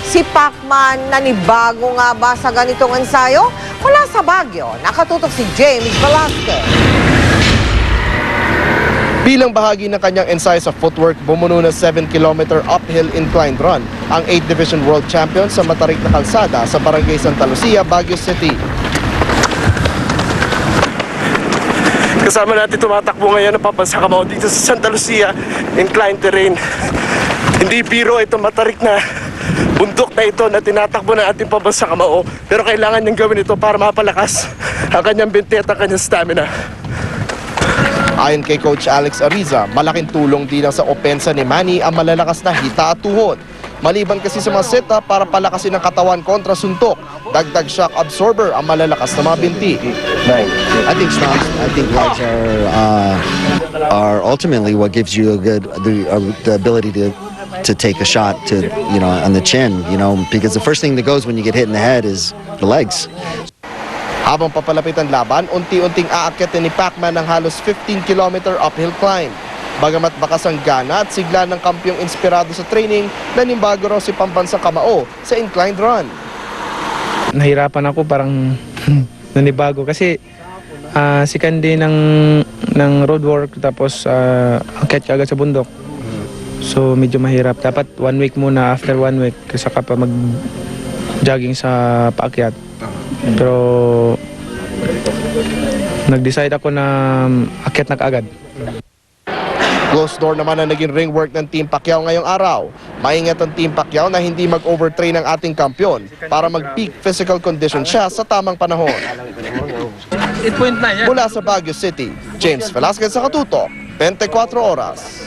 Si Pacman, nanibago nga ba sa ganitong ensayo? Mula sa Baguio, nakatutok si James Velasquez. Bilang bahagi ng kanyang ensayo sa footwork, bumuno ng 7-kilometer uphill inclined run ang 8th Division World Champion sa matarik na kalsada sa Barangay Santa Lucia, Baguio City. Kasama natin tumatakbo ngayon ang papansa kamao dito sa Santa Lucia, inclined terrain. Hindi biro ito, matarik na bundok na ito na tinatakbo ng ating pabansa kamao. Pero kailangan niyang gawin ito para mapalakas ang kanyang binti at ang kanyang stamina. Ayon kay Coach Alex Ariza, malaking tulong din sa opensa ni Manny ang malalakas na hita at tuhod. Maliban kasi sa mga sit-up para palakasin ang katawan kontra suntok, dagdag shock absorber ang malalakas na mga binti. I think legs are ultimately what gives you the ability to take a shot to on the chin, because the first thing that goes when you get hit in the head is the legs. Habang papalapit ang laban, unti-unting aakyatin ni Pacman ng halos 15-kilometer uphill climb. Bagamat bakas ang gana at sigla ng kampyong inspirado sa training, nanimbago raw si pambansang kamao sa inclined run. Nahirapan ako, parang nanibago kasi sikan din ng road work tapos akyat ka agad sa bundok. So medyo mahirap. Dapat 1 week muna, after 1 week saka pa mag-jogging sa paakyat. Pero nag-decide ako na akyat na kaagad. Closed door naman ang naging ring work ng Team Pacquiao ngayong araw. Maingat ang Team Pacquiao na hindi mag-overtrain ang ating kampyon para mag-peak physical condition siya sa tamang panahon. Mula sa Baguio City, James Velasquez sa Katutok, 24 Oras.